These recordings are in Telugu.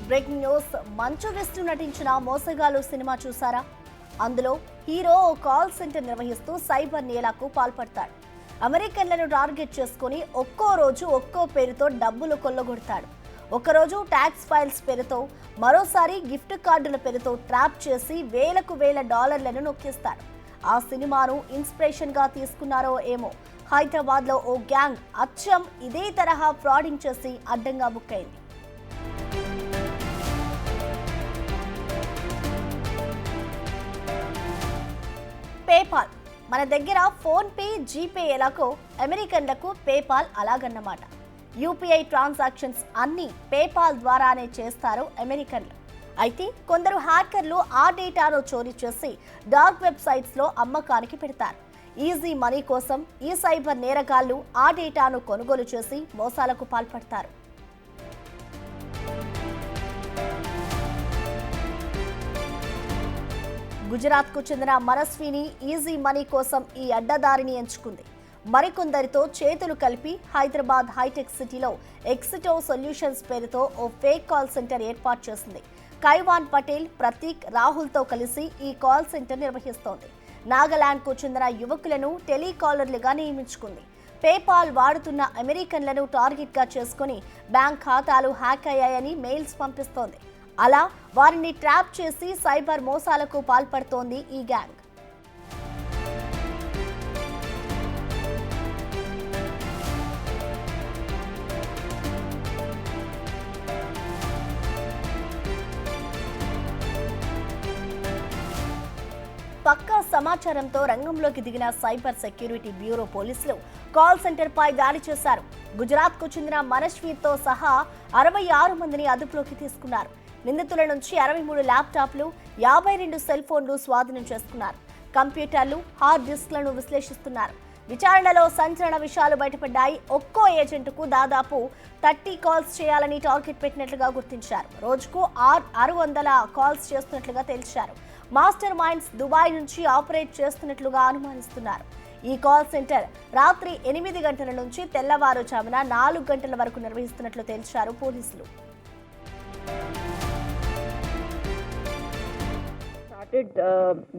Breaking news. మంచు విష్ణు నటించిన మోసగాళ్ళు సినిమా చూసారా? అందులో హీరో ఓ కాల్ సెంటర్ నిర్వహిస్తూ సైబర్ నేరాకు పాల్పడతాడు. అమెరికన్లను టార్గెట్ చేసుకుని ఒక్కో రోజు ఒక్కో పేరుతో డబ్బులు కొల్లగొడతాడు. ఒకరోజు ట్యాక్స్ ఫైల్స్ పేరుతో, మరోసారి గిఫ్ట్ కార్డుల పేరుతో ట్రాప్ చేసి వేలకు వేల డాలర్లను నొక్కిస్తాడు. ఆ సినిమాను ఇన్స్పిరేషన్ గా తీసుకున్నారో ఏమో, హైదరాబాద్ లో ఓ గ్యాంగ్ అచ్చం ఇదే తరహా ఫ్రాడింగ్ చేసి అడ్డంగా బుక్ అయింది. పేపాల్ మన దగ్గర ఫోన్ పే, జీపే ఎలాగో అమెరికన్లకు పేపాల్ అలాగన్నమాట. యూపీఐ ట్రాన్సాక్షన్స్ అన్నీ పేపాల్ ద్వారానే చేస్తారు అమెరికన్లు. అయితే కొందరు హ్యాకర్లు ఆ డేటాను చోరీ చేసి డార్క్ వెబ్సైట్స్లో అమ్మకానికి పెడతారు. ఈజీ మనీ కోసం ఈ సైబర్ నేరగాళ్లు ఆ డేటాను కొనుగోలు చేసి మోసాలకు పాల్పడతారు. గుజరాత్కు చెందిన మనస్విని ఈజీ మనీ కోసం ఈ అడ్డదారిని ఎంచుకుంది. మరికొందరితో చేతులు కలిపి హైదరాబాద్ హైటెక్ సిటీలో ఎక్సిటో సొల్యూషన్స్ పేరుతో ఓ ఫేక్ కాల్ సెంటర్ ఏర్పాటు చేసింది. కైవాన్ పటేల్, ప్రతీక్, రాహుల్తో కలిసి ఈ కాల్ సెంటర్ నిర్వహిస్తోంది. నాగాలాండ్కు చెందిన యువకులను టెలికాలర్లుగా నియమించుకుంది. పేపాల్ వాడుతున్న అమెరికన్లను టార్గెట్గా చేసుకుని బ్యాంక్ ఖాతాలు హ్యాక్ అయ్యాయని మెయిల్స్ పంపిస్తోంది. అలా వారిని ట్రాప్ చేసి సైబర్ మోసాలకు పాల్పడుతోంది ఈ గ్యాంగ్. పక్కా సమాచారంతో రంగంలోకి దిగిన సైబర్ సెక్యూరిటీ బ్యూరో పోలీసులు కాల్ సెంటర్ పై దాడి చేశారు. గుజరాత్కు చెందిన మనస్వీతో సహా 66 మందిని అదుపులోకి తీసుకున్నారు. నిందితుల నుంచి 63 ల్యాప్టాప్లు, 52 సెల్ ఫోన్లు స్వాధీనం చేసుకున్నారు. కంప్యూటర్లు, హార్డ్ డిస్క్లను విశ్లేషిస్తున్నారు. విచారణలో సంచలన విషయాలు బయటపడ్డాయి. ఒక్కో ఏజెంట్కు దాదాపు 30 కాల్స్ చేయాలని టార్గెట్ పెట్టినట్లుగా గుర్తించారు. రోజుకు 600 కాల్స్ చేస్తున్నట్లుగా తేల్చారు. మాస్టర్ మైండ్స్ దుబాయ్ నుంచి ఆపరేట్ చేస్తున్నట్లుగా అనుమానిస్తున్నారు. ఈ కాల్ సెంటర్ రాత్రి 8 గంటల నుంచి తెల్లవారుజామున 4 గంటల వరకు నిర్వహిస్తున్నట్లు తేల్చారు పోలీసులు.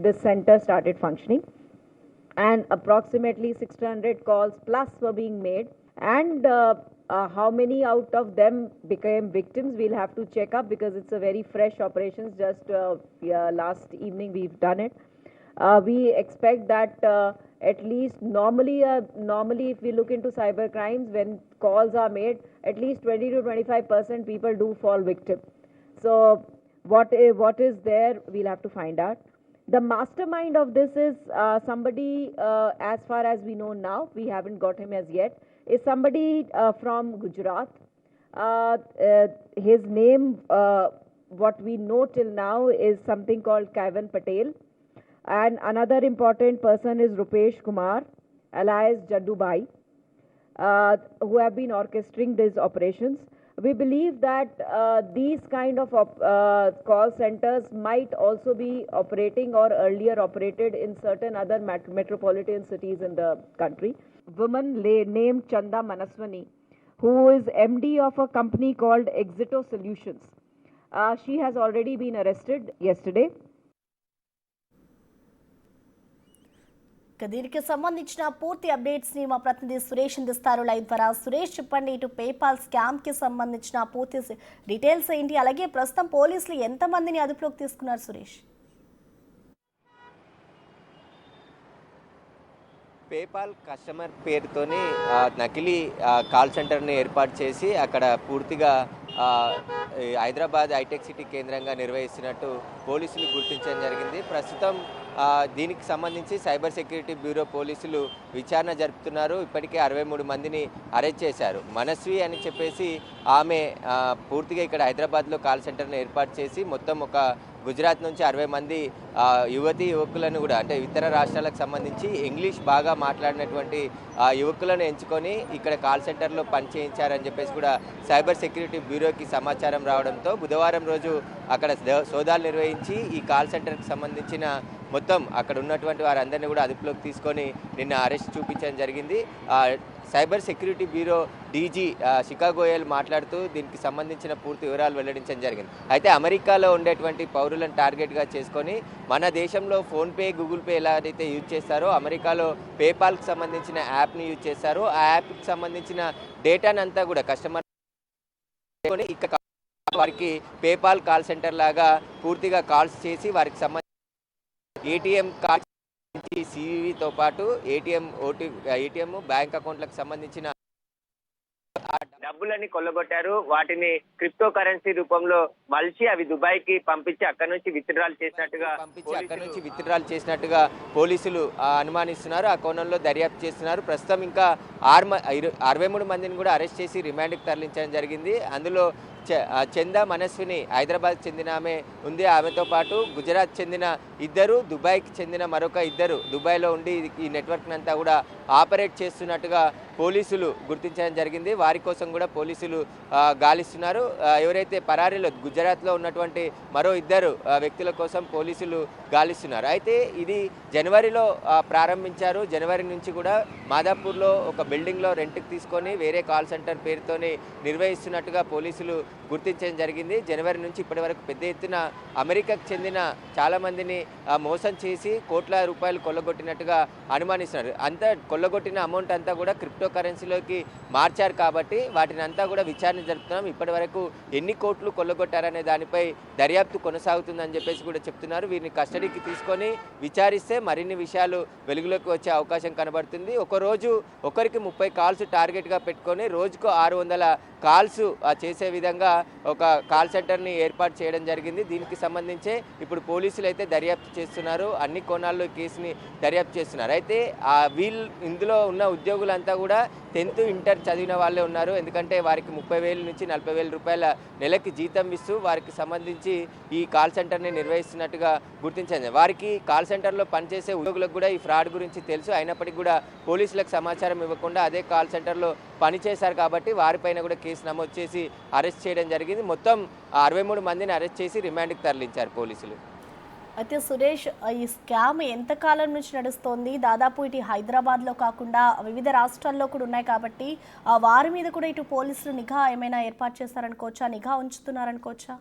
This center started functioning and approximately 600 calls plus were being made, and how many out of them became victims we'll have to check up because it's a very fresh operations. Just last evening we've done it. We expect that at least normally if we look into cyber crimes, when calls are made, at least 20 to 25% people do fall victim. So what is there, we'll have to find out. The mastermind of this is somebody, as far as we know now, we haven't got him as yet, is somebody from Gujarat. His name, what we know till now, is something called Kaivan Patel. And another important person is Rupesh Kumar, alias Jaddubai, who have been orchestrating these operations. We believe that these kind of call centers might also be operating or earlier operated in certain other metropolitan cities in the country. Woman named Chanda Manaswani, who is MD of a company called Exito Solutions. She has already been arrested yesterday. దీనికి సంబంధించిన పూర్తి అప్డేట్స్ ని మా ప్రతినిధి సురేష్ అందిస్తారు లైవ్ ద్వారా. సురేష్, చెప్పండి, ఇటు పేపాల్ స్కామ్ కి సంబంధించిన పూర్తి డీటెయిల్స్ ఏంటి, అలాగే ప్రస్తుతం పోలీసులు ఎంతమందిని అదుపులోకి తీసుకున్నారు సురేష్? పేపాల్ కస్టమర్ పేరుతోని నకిలీ కాల్ సెంటర్ని ఏర్పాటు చేసి అక్కడ పూర్తిగా హైదరాబాద్ హైటెక్ సిటీ కేంద్రంగా నిర్వహిస్తున్నట్టు పోలీసులు గుర్తించడం జరిగింది. ప్రస్తుతం దీనికి సంబంధించి సైబర్ సెక్యూరిటీ బ్యూరో పోలీసులు విచారణ జరుపుతున్నారు. ఇప్పటికే 63 మందిని అరెస్ట్ చేశారు. మనస్వి అని చెప్పేసి ఆమె పూర్తిగా ఇక్కడ హైదరాబాద్లో కాల్ సెంటర్ని ఏర్పాటు చేసి మొత్తం ఒక గుజరాత్ నుంచి 60 మంది యువకులను కూడా అంటే ఇతర రాష్ట్రాలకు సంబంధించి ఇంగ్లీష్ బాగా మాట్లాడినటువంటి యువకులను ఎంచుకొని ఇక్కడ కాల్ సెంటర్లో పనిచేయించారని చెప్పేసి కూడా సైబర్ సెక్యూరిటీ బ్యూరోకి సమాచారం రావడంతో బుధవారం రోజు అక్కడ సోదాలు నిర్వహించి ఈ కాల్ సెంటర్కి సంబంధించిన మొత్తం అక్కడ ఉన్నటువంటి వారందరినీ కూడా అదుపులోకి తీసుకొని నిన్న అరెస్ట్ చూపించడం జరిగింది. సైబర్ సెక్యూరిటీ బ్యూరో డీజీ శిఖా గోయల్ మాట్లాడుతూ దీనికి సంబంధించిన పూర్తి వివరాలు వెల్లడించడం జరిగింది. అయితే అమెరికాలో ఉండేటువంటి పౌరులను టార్గెట్గా చేసుకొని మన దేశంలో ఫోన్పే, గూగుల్ పే ఎలా అయితే యూజ్ చేస్తారో అమెరికాలో పేపాల్కి సంబంధించిన యాప్ని యూజ్ చేస్తారో ఆ యాప్కి సంబంధించిన డేటాను అంతా కూడా కస్టమర్ ఇక్కడ వారికి పేపాల్ కాల్ సెంటర్ లాగా పూర్తిగా కాల్స్ చేసి వారికి సంబంధించిన ఏటీఎం కార్డ్ సివివితో పాటు ఏటీఎం బ్యాంక్ అకౌంట్లకు సంబంధించిన డబ్బులని కొల్లగొట్టారు. వాటిని క్రిప్టో కరెన్సీ రూపంలో మలిచి అవి దుబాయ్కి పంపించి అక్కడి నుంచి విత్డ్రాల్ చేసినట్టుగా పోలీసులు అనుమానిస్తున్నారు. ఆ కోణంలో దర్యాప్తు చేస్తున్నారు. ప్రస్తుతం ఇంకా 63 మందిని కూడా అరెస్ట్ చేసి రిమాండ్కి తరలించడం జరిగింది. అందులో చందా మనస్విని హైదరాబాద్ చెందిన ఆమె ఉంది. ఆమెతో పాటు గుజరాత్ చెందిన ఇద్దరు, దుబాయ్కి చెందిన మరొక ఇద్దరు దుబాయ్లో ఉండి ఈ నెట్వర్క్ని అంతా కూడా ఆపరేట్ చేస్తున్నట్టుగా పోలీసులు గుర్తించడం జరిగింది. వారి కోసం కూడా పోలీసులు గాలిస్తున్నారు. ఎవరైతే పరారీలో గుజరాత్లో ఉన్నటువంటి మరో ఇద్దరు వ్యక్తుల కోసం పోలీసులు గాలిస్తున్నారు. అయితే ఇది జనవరిలో ప్రారంభించారు. జనవరి నుంచి కూడా మాదాపూర్లో ఒక బిల్డింగ్లో రెంట్కి తీసుకొని వేరే కాల్ సెంటర్ పేరుతోనే నిర్వహిస్తున్నట్టుగా పోలీసులు గుర్తించడం జరిగింది. జనవరి నుంచి ఇప్పటి వరకు పెద్ద ఎత్తున అమెరికాకు చెందిన చాలామందిని మోసం చేసి కోట్ల రూపాయలు కొల్లగొట్టినట్టుగా అనుమానిస్తున్నారు. అంతా కొల్లగొట్టిన అమౌంట్ అంతా కూడా క్రిప్టో కరెన్సీలోకి మార్చారు కాబట్టి వాటిని అంతా కూడా విచారణ జరుపుతున్నాం. ఇప్పటి వరకు ఎన్ని కోట్లు కొల్లగొట్టారనే దానిపై దర్యాప్తు కొనసాగుతుందని చెప్పేసి కూడా చెప్తున్నారు. వీరిని కస్టడీకి తీసుకొని విచారిస్తే మరిన్ని విషయాలు వెలుగులోకి వచ్చే అవకాశం కనబడుతుంది. ఒకరోజు ఒకరికి 30 కాల్స్ టార్గెట్గా పెట్టుకొని రోజుకు 600 కాల్స్ చేసే విధంగా ఒక కాల్ సెంటర్ని ఏర్పాటు చేయడం జరిగింది. దీనికి సంబంధించే ఇప్పుడు పోలీసులు అయితే దర్యాప్తు చేస్తున్నారు. అన్ని కోణాల్లో కేసుని దర్యాప్తు చేస్తున్నారు. అయితే ఇందులో ఉన్న ఉద్యోగులంతా కూడా 10th ఇంటర్ చదివిన వాళ్ళే ఉన్నారు. ఎందుకంటే వారికి 30,000 నుంచి 40,000 రూపాయల నెలకి జీతం ఇస్తూ వారికి సంబంధించి ఈ కాల్ సెంటర్ని నిర్వహిస్తున్నట్టుగా గుర్తించింది. వారికి కాల్ సెంటర్లో పనిచేసే ఉద్యోగులకు కూడా ఈ ఫ్రాడ్ గురించి తెలుసు. అయినప్పటికీ కూడా పోలీసులకు సమాచారం ఇవ్వకుండా అదే కాల్ సెంటర్లో పనిచేశారు కాబట్టి వారిపైన కూడా కేసు నమోదు చేసి అరెస్ట్ చేయడం జరిగింది. మొత్తం 63 మందిని అరెస్ట్ చేసి రిమాండ్కి తరలించారు పోలీసులు. అయితే సురేష్, ఈ స్కామ్ ఎంతకాలం నుంచి నడుస్తోంది? దాదాపు ఇటు హైదరాబాద్లో కాకుండా వివిధ రాష్ట్రాల్లో కూడా ఉన్నాయి కాబట్టి వారి మీద కూడా ఇటు పోలీసులు నిఘా ఏమైనా ఏర్పాటు చేస్తారనుకోవచ్చా? నిఘా ఉంచుతున్నారనుకోవచ్చా?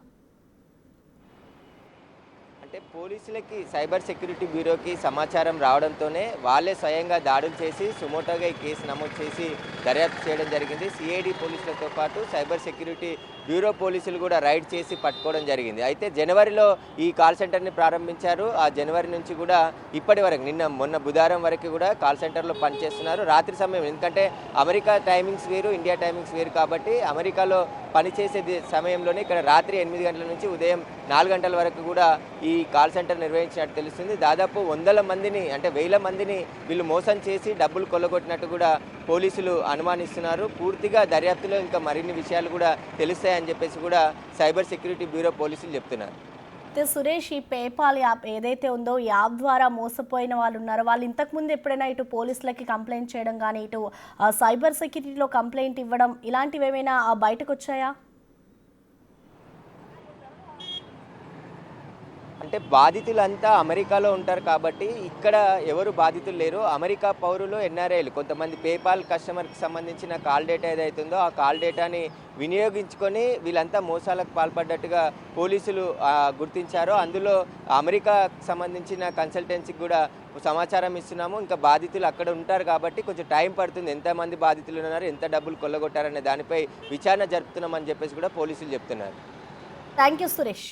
అంటే పోలీసులకి సైబర్ సెక్యూరిటీ బ్యూరోకి సమాచారం రావడంతోనే వాళ్ళే స్వయంగా దాడులు చేసి సుమోటోగా ఈ కేసు నమోదు చేసి దర్యాప్తు చేయడం జరిగింది. సిఐడి పోలీసులతో పాటు సైబర్ సెక్యూరిటీ బ్యూరో పోలీసులు కూడా రైడ్ చేసి పట్టుకోవడం జరిగింది. అయితే జనవరిలో ఈ కాల్ సెంటర్ని ప్రారంభించారు. ఆ జనవరి నుంచి కూడా ఇప్పటి వరకు మొన్న బుధవారం వరకు కూడా కాల్ సెంటర్లో పనిచేస్తున్నారు. రాత్రి సమయం, ఎందుకంటే అమెరికా టైమింగ్స్ వేరు, ఇండియా టైమింగ్స్ వేరు కాబట్టి అమెరికాలో పనిచేసే సమయంలోనే ఇక్కడ రాత్రి 8 గంటల నుంచి ఉదయం 4 గంటల వరకు కూడా ఈ కాల్ సెంటర్ నిర్వహించినట్టు తెలుస్తుంది. దాదాపు 100 మందిని అంటే 1000 మందిని వీళ్ళు మోసం చేసి డబ్బులు కొల్లగొట్టినట్టు కూడా పోలీసులు అనుమానిస్తున్నారు. పూర్తిగా దర్యాప్తులో ఇంకా మరిన్ని విషయాలు కూడా తెలుస్తాయని చెప్పేసి కూడా సైబర్ సెక్యూరిటీ బ్యూరో పోలీసులు చెప్తున్నారు. సురేష్, ఈ పేపాల్ యాప్ ఏదైతే ఉందో ఈ యాప్ ద్వారా మోసపోయిన వాళ్ళు ఉన్నారు, వాళ్ళు ఇంతకుముందు ఎప్పుడైనా ఇటు పోలీసులకి కంప్లైంట్ చేయడం కానీ ఇటు సైబర్ సెక్యూరిటీలో కంప్లైంట్ ఇవ్వడం ఇలాంటివి ఏమైనా బయటకు వచ్చాయా? అంటే బాధితులంతా అమెరికాలో ఉంటారు కాబట్టి ఇక్కడ ఎవరు బాధితులు లేరు. అమెరికా పౌరులు, ఎన్ఆర్ఐలు కొంతమంది పేపాల్ కస్టమర్కి సంబంధించిన కాల్ డేటా ఏదైతుందో ఆ కాల్ డేటాని వినియోగించుకొని వీళ్ళంతా మోసాలకు పాల్పడ్డట్టుగా పోలీసులు గుర్తించారు. అందులో అమెరికాకు సంబంధించిన కన్సల్టెన్సీకి కూడా సమాచారం ఇస్తున్నాము. ఇంకా బాధితులు అక్కడ ఉంటారు కాబట్టి కొంచెం టైం పడుతుంది. ఎంతమంది బాధితులు ఉన్నారు, ఎంత డబ్బులు కొల్లగొట్టారనే దానిపై విచారణ జరుపుతున్నామని చెప్పేసి కూడా పోలీసులు చెప్తున్నారు. Thank you Suresh.